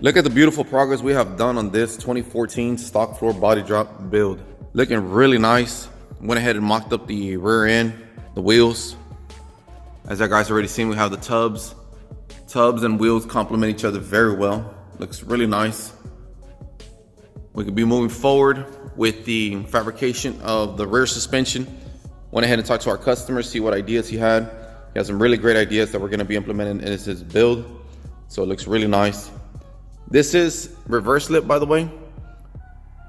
Look at the beautiful progress we have done on this 2014 stock floor body drop build. Looking really nice. Went ahead and mocked up the rear end, the wheels. As that guy's already seen, we have the tubs. Tubs and wheels complement each other very well. Looks really nice. We could be moving forward with the fabrication of the rear suspension. Went ahead and talked to our customers, see what ideas he had. He has some really great ideas that we're gonna be implementing in his build. So it looks really nice. This is reverse lip, by the way.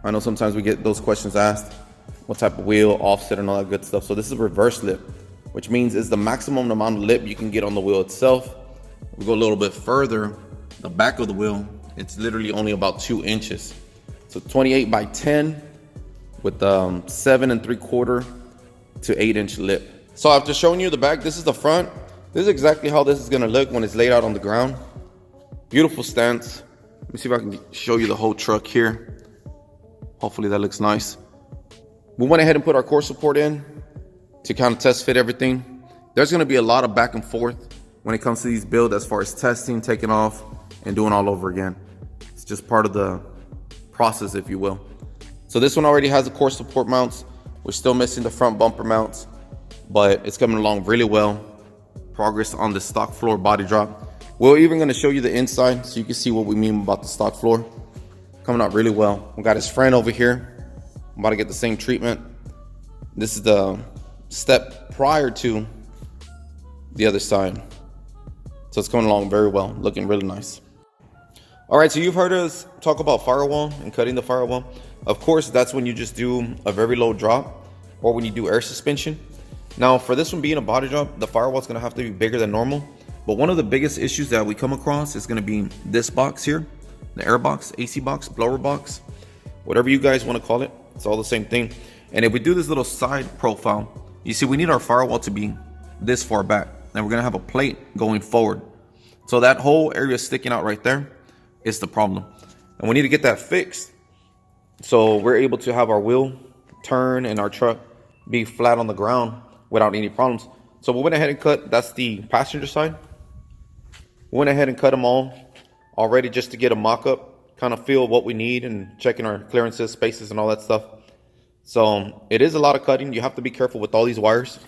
I know sometimes we get those questions asked. What type of wheel, offset, and all that good stuff. So this is reverse lip, which means it's the maximum amount of lip you can get on the wheel itself. We go a little bit further, the back of the wheel, it's literally only about 2 inches. So 28 by 10 with 7 3/4 to 8 inch lip. So after showing you the back, this is the front. This is exactly how this is gonna look when it's laid out on the ground. Beautiful stance. Let me see if I can show you the whole truck here. Hopefully that looks nice. We went ahead and put our core support in to kind of test fit everything. There's gonna be a lot of back and forth when it comes to these builds as far as testing, taking off, and doing all over again. It's just part of the process, if you will. So this one already has the core support mounts. We're still missing the front bumper mounts, but it's coming along really well. Progress on the stock floor body drop. We're even gonna show you the inside so you can see what we mean about the stock floor. Coming out really well. We got his friend over here. I'm about to get the same treatment. This is the step prior to the other side. So it's coming along very well, looking really nice. All right, so you've heard us talk about firewall and cutting the firewall. Of course, that's when you just do a very low drop or when you do air suspension. Now, for this one being a body drop, the firewall is gonna have to be bigger than normal. But one of the biggest issues that we come across is gonna be this box here, the air box, AC box, blower box, whatever you guys wanna call it. It's all the same thing. And if we do this little side profile, you see we need our firewall to be this far back. And we're gonna have a plate going forward. So that whole area sticking out right there is the problem. And we need to get that fixed so we're able to have our wheel turn and our truck be flat on the ground without any problems. So we went ahead and cut, that's the passenger side. We went ahead and cut them all already just to get a mock-up, kind of feel what we need and checking our clearances, spaces, and all that stuff. So it is a lot of cutting. You have to be careful with all these wires.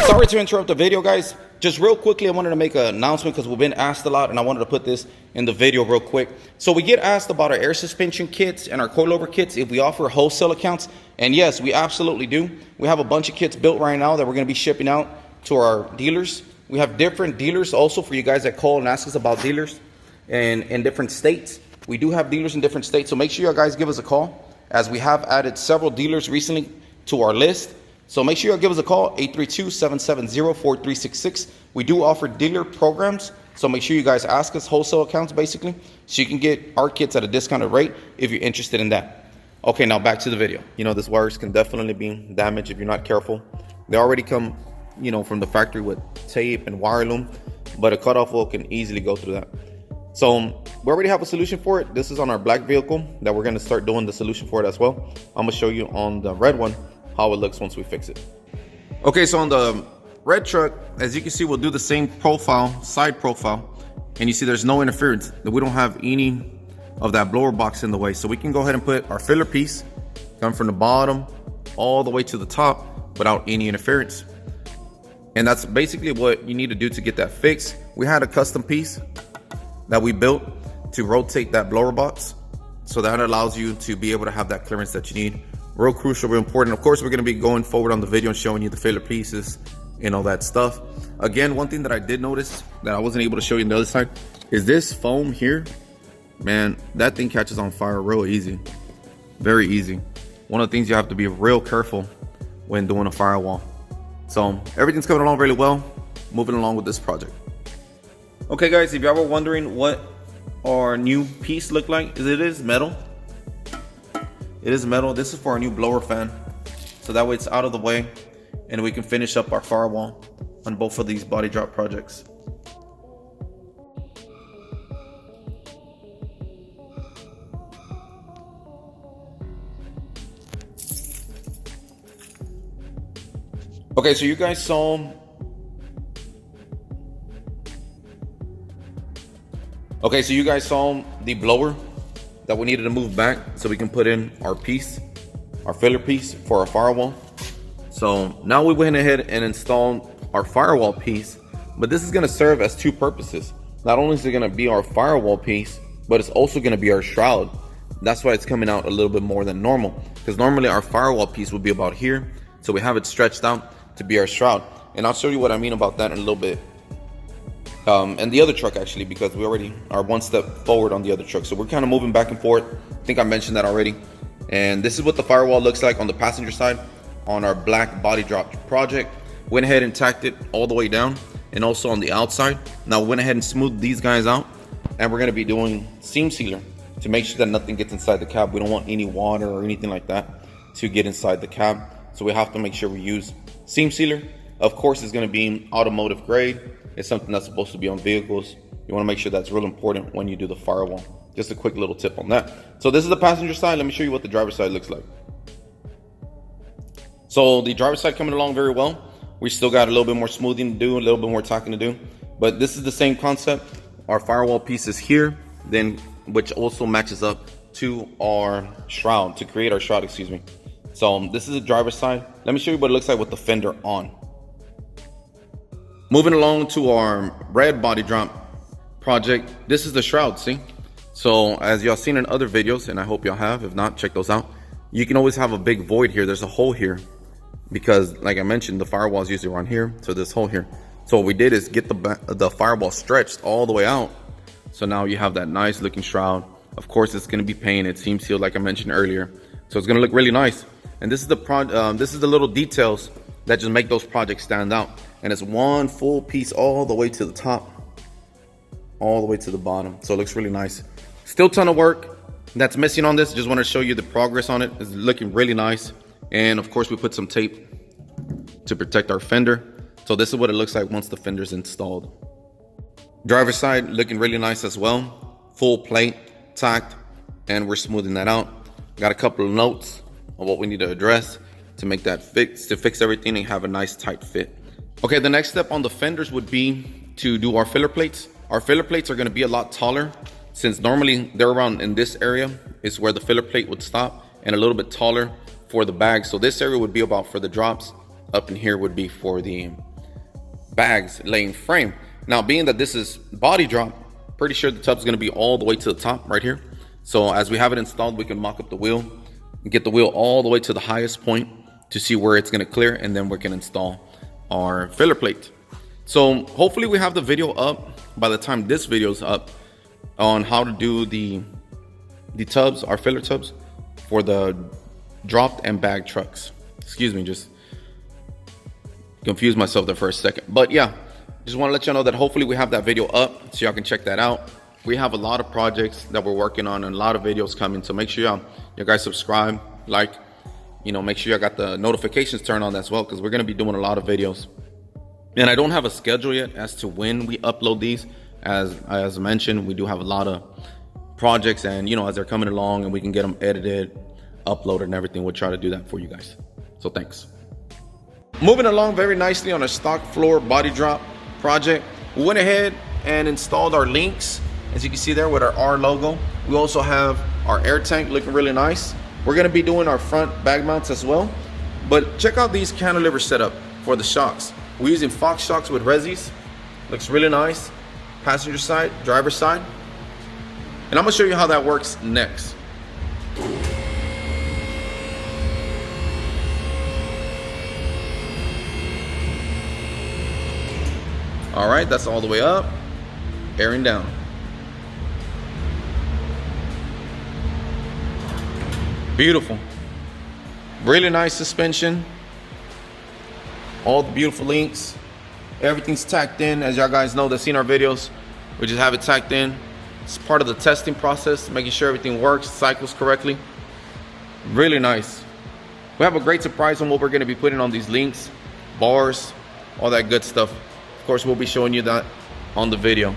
Sorry to interrupt the video, guys. Just real quickly, I wanted to make an announcement because we've been asked a lot and I wanted to put this in the video real quick. So we get asked about our air suspension kits and our coilover kits if we offer wholesale accounts. And yes, we absolutely do. We have a bunch of kits built right now that we're going to be shipping out to our dealers. We have different dealers also for you guys that call and ask us about dealers and in different states. We do have dealers in different states. So make sure you guys give us a call as we have added several dealers recently to our list. So make sure you give us a call, 832-770-4366. We do offer dealer programs. So make sure you guys ask us wholesale accounts basically, so you can get our kits at a discounted rate if you're interested in that. Okay, now back to the video. You know, these wires can definitely be damaged if you're not careful. They already come, you know, from the factory with tape and wire loom, but a cutoff wheel can easily go through that. So we already have a solution for it. This is on our black vehicle that we're going to start doing the solution for it as well. I'm going to show you on the red one how it looks once we fix it. Okay, so on the red truck, as you can see, we'll do the same profile, side profile, and you see there's no interference. We don't have any of that blower box in the way, so we can go ahead and put our filler piece come from the bottom all the way to the top without any interference. And that's basically what you need to do to get that fixed. We had a custom piece that we built to rotate that blower box, so that allows you to be able to have that clearance that you need. Real crucial, real important. Of course, we're going to be going forward on the video and showing you the filler pieces and all that stuff. Again, one thing that I did notice that I wasn't able to show you on the other side is this foam here. Man, that thing catches on fire real easy. Very easy. One of the things you have to be real careful when doing a firewall. So everything's coming along really well. Moving along with this project. Okay, guys, if y'all were wondering what our new piece looked like, it is metal. It is metal. This is for our new blower fan. So that way it's out of the way and we can finish up our firewall on both of these body drop projects. Okay, so you guys saw the blower that we needed to move back so we can put in our piece, our filler piece for our firewall. So now we went ahead and installed our firewall piece, but this is going to serve as two purposes. Not only is it going to be our firewall piece, but it's also going to be our shroud. That's why it's coming out a little bit more than normal, because normally our firewall piece would be about here. So we have it stretched out to be our shroud. And I'll show you what I mean about that in a little bit. And the other truck actually, because we already are one step forward on the other truck. So we're kind of moving back and forth. I think I mentioned that already. And this is what the firewall looks like on the passenger side on our black body drop project. Went ahead and tacked it all the way down, and also on the outside. Now we went ahead and smoothed these guys out, and we're going to be doing seam sealer to make sure that nothing gets inside the cab. We don't want any water or anything like that to get inside the cab. So we have to make sure we use seam sealer. Of course, it's going to be automotive grade. It's something that's supposed to be on vehicles. You want to make sure that's real important when you do the firewall. Just a quick little tip on that. So this is the passenger side. Let me show you what the driver's side looks like. So the driver's side coming along very well. We still got a little bit more smoothing to do, a little bit more tacking to do. But this is the same concept. Our firewall piece is here, then which also matches up to our shroud, to create our shroud, excuse me. So this is the driver's side. Let me show you what it looks like with the fender on. Moving along to our red body drop project. This is the shroud, see? So as y'all seen in other videos, and I hope y'all have, if not, check those out. You can always have a big void here. There's a hole here because, like I mentioned, the firewall is usually around here. So this hole here. So what we did is get the firewall stretched all the way out. So now you have that nice looking shroud. Of course, it's going to be painted, seam sealed, like I mentioned earlier. So it's going to look really nice. And this is the little details that just make those projects stand out. And it's one full piece all the way to the top, all the way to the bottom. So it looks really nice. Still a ton of work that's missing on this. Just want to show you the progress on it. It's looking really nice. And of course, we put some tape to protect our fender. So this is what it looks like once the fender's installed. Driver's side looking really nice as well. Full plate, tacked, and we're smoothing that out. Got a couple of notes on what we need to address to make that fix, to fix everything and have a nice tight fit. Okay, the next step on the fenders would be to do our filler plates. Our filler plates are going to be a lot taller, since normally they're around in this area is where the filler plate would stop, and a little bit taller for the bags. So this area would be about for the drops. Up in here would be for the bags laying frame. Now, being that this is body drop, pretty sure the tub's going to be all the way to the top right here. So as we have it installed, we can mock up the wheel and get the wheel all the way to the highest point to see where it's going to clear, and then we can install our filler plate. So hopefully we have the video up by the time this video is up on how to do the tubs, our filler tubs for the dropped and bag trucks. Excuse me, just confused myself there for a second. But yeah, just want to let y'all know that hopefully we have that video up so y'all can check that out. We have a lot of projects that we're working on and a lot of videos coming. So make sure you guys subscribe, like, make sure y'all got the notifications turned on as well, because we're going to be doing a lot of videos. And I don't have a schedule yet as to when we upload these. As mentioned, we do have a lot of projects, and as they're coming along and we can get them edited, uploaded and everything, we'll try to do that for you guys. So thanks. Moving along very nicely on a stock floor body drop project, we went ahead and installed our links, as you can see there with our R logo. We also have our air tank looking really nice. We're going to be doing our front bag mounts as well. But check out these cantilever setup for the shocks. We're using Fox shocks with Resis. Looks really nice. Passenger side, driver side. And I'm going to show you how that works next. All right, that's all the way up, airing down. Beautiful. Really nice suspension. All the beautiful links. Everything's tacked in. As y'all guys know, that's seen our videos, we just have it tacked in. It's part of the testing process, making sure everything works, cycles correctly. Really nice. We have a great surprise on what we're going to be putting on these links, bars, all that good stuff. Of course, we'll be showing you that on the video.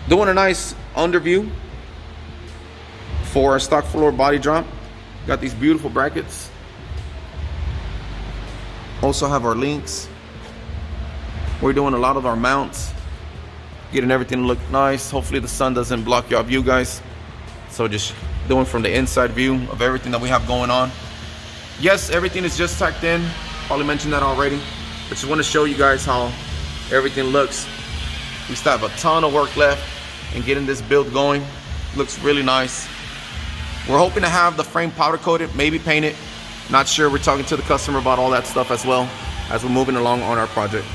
Doing a nice underview for our stock floor body drop. Got these beautiful brackets. Also have our links. We're doing a lot of our mounts. getting everything to look nice. Hopefully the sun doesn't block your view, guys. So just doing from the inside view of everything that we have going on. Yes, everything is just tacked in. Probably mentioned that already. But just want to show you guys how everything looks. We still have a ton of work left in getting this build going. Looks really nice. We're hoping to have the frame powder coated, maybe painted. Not sure. We're talking to the customer about all that stuff as well as we're moving along on our project.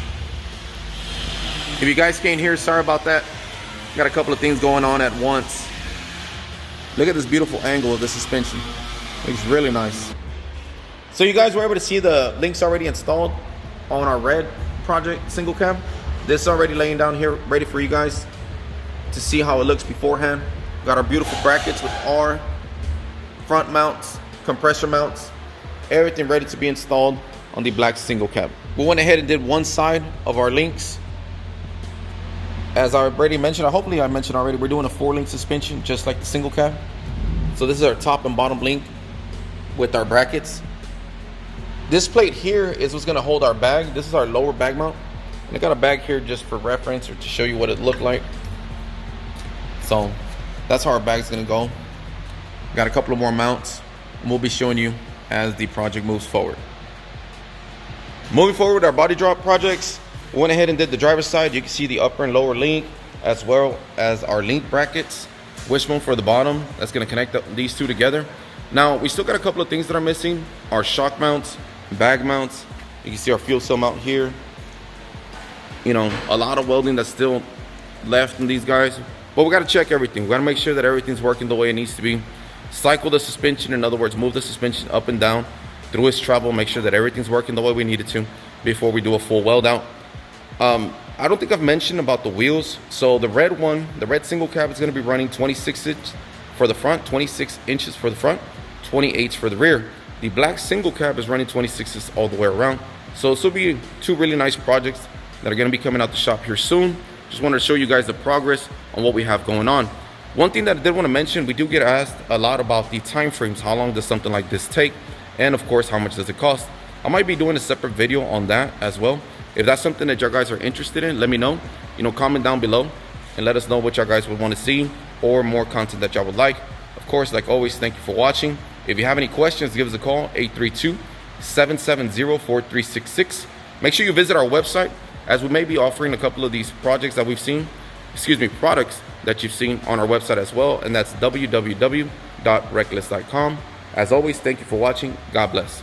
If you guys can't hear, sorry about that. Got a couple of things going on at once. Look at this beautiful angle of the suspension. Looks really nice. So you guys were able to see the links already installed on our red project single cab. This is already laying down here ready for you guys to see how it looks beforehand. Got our beautiful brackets with our front mounts, compressor mounts, everything ready to be installed on the black single cab. We went ahead and did one side of our links. As I already mentioned, hopefully I mentioned already, we're doing a 4-link suspension just like the single cab. So this is our top and bottom link with our brackets. This plate here is what's gonna hold our bag. This is our lower bag mount. And I got a bag here just for reference or to show you what it looked like. So that's how our bag's gonna go. Got a couple of more mounts and we'll be showing you as the project moves forward. Moving forward with our body drop projects, we went ahead and did the driver's side. You can see the upper and lower link as well as our link brackets. Wishbone for the bottom. That's going to connect these two together. Now, we still got a couple of things that are missing. Our shock mounts, bag mounts. You can see our fuel cell mount here. You know, a lot of welding that's still left in these guys. But we got to check everything. We got to make sure that everything's working the way it needs to be. Cycle the suspension. In other words, move the suspension up and down through its travel. Make sure that everything's working the way we need it to before we do a full weld out. I don't think I've mentioned about the wheels. So the red one, the red single cab is going to be running 26 inches for the front, 26 inches for the front, 28 for the rear. The black single cab is running 26s all the way around. So this will be two really nice projects that are going to be coming out the shop here soon. Just wanted to show you guys the progress on what we have going on. One thing that I did want to mention, we do get asked a lot about the time frames. How long does something like this take? And of course, how much does it cost? I might be doing a separate video on that as well. If that's something that you guys are interested in, let me know. You know, comment down below and let us know what you guys would want to see or more content that y'all would like. Of course, like always, thank you for watching. If you have any questions, give us a call, 832-770-4366. Make sure you visit our website as we may be offering a couple of these projects that we've seen, products that you've seen on our website as well. And that's www.reklez.com. As always, thank you for watching. God bless.